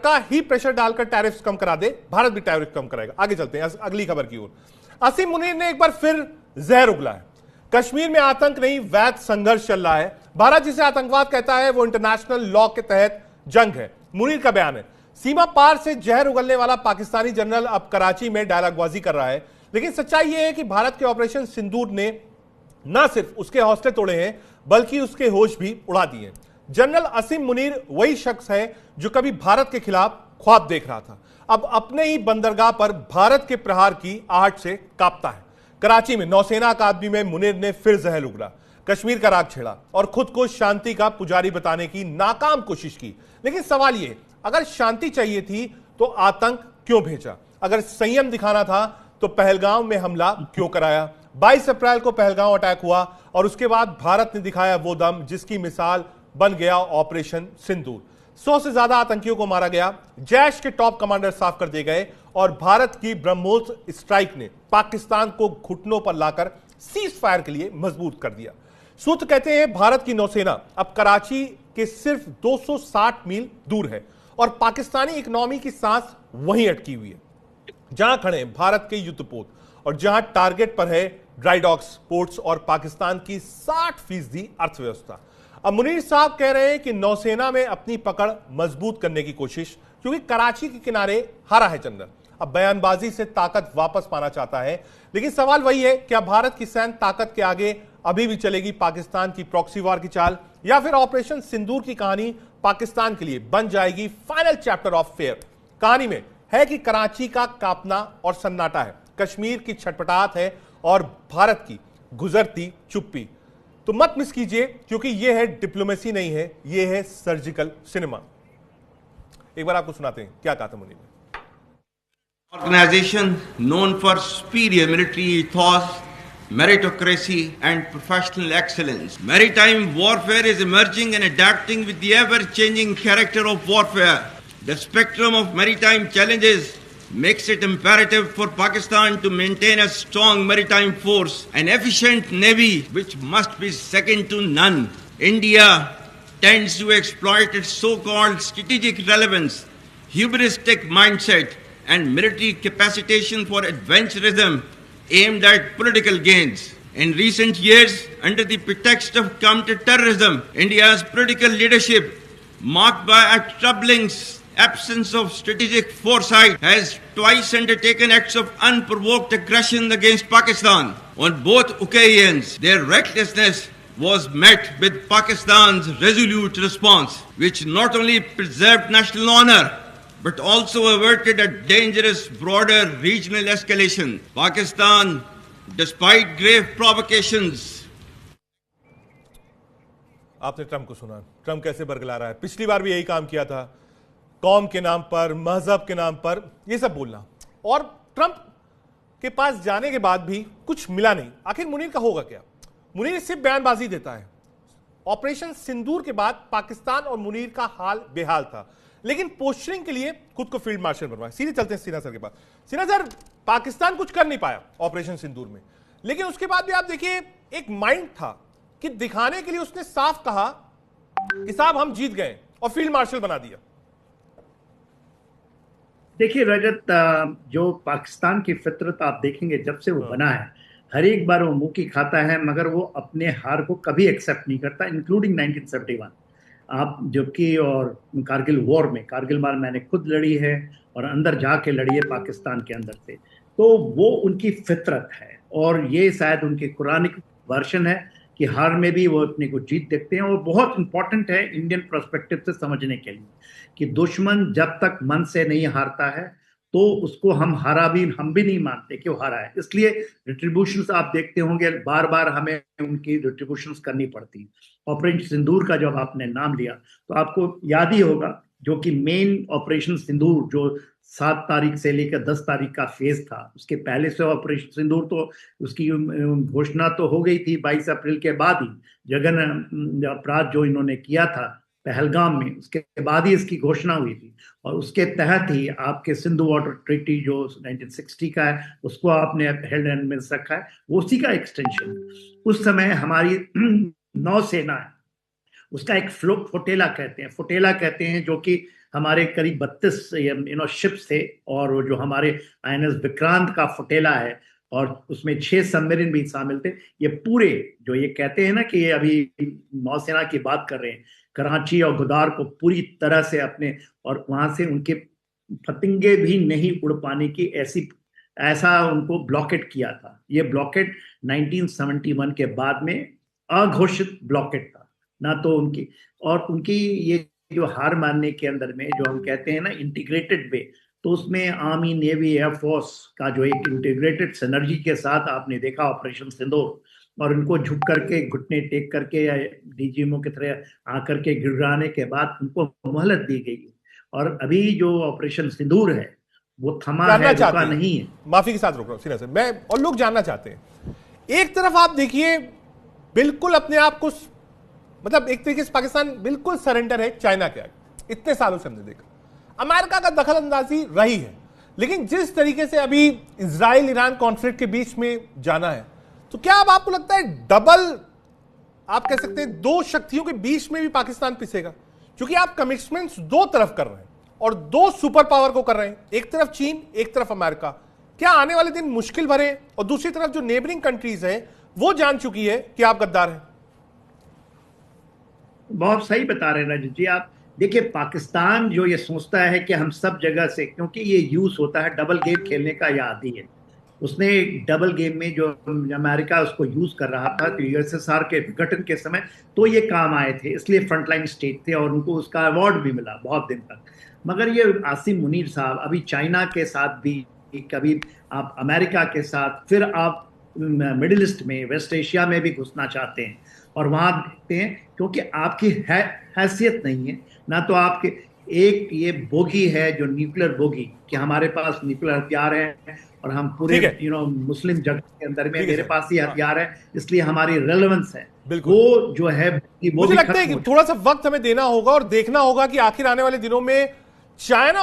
America ही pressure डालकर tariffs कम करा दे, भारत भी टैरिफ कम कराएगा। आगे चलते हैं अगली खबर की ओर। असीम मुनीर ने एक बार फिर जहर उगला है। कश्मीर में आतंक नहीं, वैध संघर्ष चल रहा है। भारत जिसे आतंकवाद कहता है वो इंटरनेशनल लॉ के तहत जंग है। मुनीर का बयान है, सीमा पार से जहर उगलने वाला पाकिस्तानी जनरल अब कराची में डायलॉगबाजी कर रहा है। लेकिन सच्चाई यह है कि भारत के ऑपरेशन सिंदूर ने न सिर्फ उसके हौसले तोड़े हैं बल्कि उसके होश भी उड़ा दिए। जनरल असीम मुनीर वही शख्स है जो कभी भारत के खिलाफ ख्वाब देख रहा था, अब अपने ही बंदरगाह पर भारत के प्रहार की आहट से कांपता है। कराची में नौसेना अकादमी में मुनीर ने फिर जहर उगला, कश्मीर का राग छेड़ा और खुद को शांति का पुजारी बताने की नाकाम कोशिश की। लेकिन सवाल यह, अगर शांति चाहिए थी तो आतंक क्यों भेजा? अगर संयम दिखाना था तो पहलगाम में हमला क्यों कराया? 22 अप्रैल को पहलगाम अटैक हुआ और उसके बाद भारत ने दिखाया वो दम जिसकी मिसाल बन गया ऑपरेशन सिंदूर। 100 से ज्यादा आतंकियों को मारा गया, जैश के टॉप कमांडर साफ कर दिए गए और भारत की ब्रह्मोस स्ट्राइक ने पाकिस्तान को घुटनों पर लाकर सीज फायर के लिए मजबूत कर दिया। सूत्र कहते हैं भारत की नौसेना अब कराची के सिर्फ 260 मील दूर है और पाकिस्तानी इकोनॉमी की सांस वहीं अटकी हुई है जहां खड़े हैं भारत के युद्धपोत और जहां टारगेट पर है ड्राई डॉक्स, पोर्ट्स और पाकिस्तान की 60% अर्थव्यवस्था। अब मुनीर साहब कह रहे हैं कि नौसेना में अपनी पकड़ मजबूत करने की कोशिश, क्योंकि कराची के किनारे हारा है जनरल, अब बयानबाजी से ताकत वापस पाना चाहता है। लेकिन सवाल वही है, क्या भारत की सैन्य ताकत के आगे अभी भी चलेगी पाकिस्तान की प्रॉक्सी वार की चाल, या फिर ऑपरेशन सिंदूर की कहानी पाकिस्तान के लिए बन जाएगी फाइनल चैप्टर ऑफ फेयर? कहानी में है कि कराची का कांपना और सन्नाटा है, कश्मीर की छटपटाहट है और भारत की गुजरती चुप्पी। तो मत मिस कीजिए, क्योंकि यह है डिप्लोमेसी नहीं है, यह है सर्जिकल सिनेमा। एक बार आपको सुनाते हैं क्या कहा था मुनीर ने। Organization known for superior military ethos, meritocracy and professional excellence. Maritime warfare is emerging and adapting with the ever-changing character of warfare. The spectrum of maritime challenges makes it imperative for Pakistan to maintain a strong maritime force, an efficient navy which must be second to none. India tends to exploit its so-called strategic relevance, hubristic mindset and military capacitation for adventurism aimed at political gains. In recent years, under the pretext of counter-terrorism, India's political leadership, marked by a troubling absence of strategic foresight, has twice undertaken acts of unprovoked aggression against Pakistan. On both occasions, their recklessness was met with Pakistan's resolute response, which not only preserved national honor, but also averted a dangerous broader regional escalation. Pakistan, despite grave provocations, आपने Trump को सुना, Trump कैसे बरगला रहा है। पिछली बार भी यही काम किया था, कौम के नाम पर, मजहब के नाम पर ये सब बोलना, और ट्रंप के पास जाने के बाद भी कुछ मिला नहीं। आखिर मुनीर का होगा क्या? मुनीर सिर्फ बयानबाजी देता है। ऑपरेशन सिंदूर के बाद पाकिस्तान और मुनीर का हाल बेहाल था, लेकिन पोस्टरिंग के लिए खुद को फील्ड मार्शल बनवाया। सीधे चलते हैं सिन्हा सर के पास। सिन्हा सर, पाकिस्तान कुछ कर नहीं पाया ऑपरेशन सिंदूर में, लेकिन उसके बाद भी आप देखिए एक माइंड था कि दिखाने के लिए उसने साफ कहा कि साहब हम जीत गए, और फील्ड मार्शल बना दिया। देखिए रजत, जो पाकिस्तान की फितरत आप देखेंगे जब से वो बना है, हर एक बार वो मुंह की खाता है, मगर वो अपने हार को कभी एक्सेप्ट नहीं करता, इंक्लूडिंग 1971। आप जबकि और कारगिल वॉर में, कारगिल वार मैंने खुद लड़ी है और अंदर जाके लड़ी है पाकिस्तान के अंदर से, तो वो उनकी फितरत है और ये शायद उनके कुरानिक वर्शन है कि हार में भी वो अपने को जीत देखते हैं। और बहुत इंपॉर्टेंट है इंडियन पर्सपेक्टिव से समझने के लिए कि दुश्मन जब तक मन से नहीं हारता है तो उसको हम भी नहीं मानते कि वो हारा है। इसलिए रिट्रीब्यूशंस आप देखते होंगे, बार बार हमें उनकी रिट्रीब्यूशंस करनी पड़ती। ऑपरेशन सिंदूर का जब आपने नाम लिया तो आपको याद ही होगा, जो कि मेन ऑपरेशन सिंदूर जो 7 तारीख से लेकर 10 तारीख का फेज था, उसके पहले से ऑपरेशन सिंदूर तो उसकी घोषणा तो हो गई थी 22 अप्रैल के बाद ही, जघन्य अपराध जो इन्होंने किया था पहलगाम में, उसके बाद ही इसकी घोषणा हुई थी। और उसके तहत ही आपके सिंधु वाटर ट्रीटी जो 1960 का है, उसको आपने हेल्ड एंड में रखा है, वो उसी का एक्सटेंशन। उस समय हमारी नौसेना है, उसका एक फ्लोटेला कहते हैं जो कि हमारे करीब 32 शिप्स थे, और वो जो हमारे INS विक्रांत का फुटेला है, और उसमें 6 सबमरीन भी शामिल थे। ये पूरे जो ये कहते हैं ना कि ये अभी नौसेना की बात कर रहे हैं, कराची और गुदार को पूरी तरह से अपने, और वहां से उनके पतंगे भी नहीं उड़ पाने की ऐसा उनको ब्लॉकेट किया था। ये ब्लॉकेट 1971 के बाद में अघोषित ब्लॉकेट था ना, तो उनकी ये जो हार मानने के अंदर में जो हम कहते हैं ना इंटीग्रेटेड वे, तो उसमें आर्मी, नेवी, एयरफोर्स का जो एक इंटीग्रेटेड सिनर्जी के साथ आपने देखा ऑपरेशन सिंदूर, और उनको झुक करके घुटने टेक करके या डीजीएमओ की तरह आकर के गिड़ाने के बाद उनको मोहलत दी गई। और अभी जो ऑपरेशन सिंदूर है वो थमा है, रुका नहीं है। माफी के साथ रुक रहा हूं सीना से मैं, और लोग जानना चाहते हैं, एक तरफ आप देखिए बिल्कुल अपने आप को, मतलब एक तरीके से पाकिस्तान बिल्कुल सरेंडर है चाइना के आगे, इतने सालों से हमने देखा अमेरिका का दखल अंदाजी रही है, लेकिन जिस तरीके से अभी इजराइल ईरान कॉन्फ्लिक्ट के बीच में जाना है, तो क्या अब आपको लगता है डबल, आप कह सकते हैं दो शक्तियों के बीच में भी पाकिस्तान पिसेगा? क्योंकि आप कमिटमेंट्स दो तरफ कर रहे हैं और दो सुपर पावर को कर रहे हैं, एक तरफ चीन, एक तरफ अमेरिका। क्या आने वाले दिन मुश्किल भरे हैं? और दूसरी तरफ जो नेबरिंग कंट्रीज हैं वो जान चुकी है कि आप गद्दार हैं। बहुत सही बता रहे हैं रजत जी आप। देखिए, पाकिस्तान जो ये सोचता है कि हम सब जगह से, क्योंकि ये यूज होता है डबल गेम खेलने का, ये आदी है। उसने डबल गेम में जो अमेरिका उसको यूज कर रहा था, तो USSR के विघटन के समय तो ये काम आए थे, इसलिए फ्रंटलाइन स्टेट थे और उनको उसका अवार्ड भी मिला बहुत दिन तक। मगर ये आसिम मुनीर साहब अभी चाइना के साथ भी, कभी आप अमेरिका के साथ, फिर आप मिडिल ईस्ट में, वेस्ट एशिया में भी घुसना चाहते हैं, और वहां देखते हैं क्योंकि आपकी हैसियत नहीं है ना, तो आपके एक ये बोगी है जो न्यूक्लियर बोगी, कि हमारे पास न्यूक्लियर हथियार है और हम पूरे मुस्लिम जगत के अंदर में मेरे पास ही हथियार है, इसलिए हमारी रेलेवेंस है। वो जो है मुझे लगता है कि थोड़ा सा वक्त हमें देना होगा और देखना होगा कि आखिर आने वाले दिनों में चाइना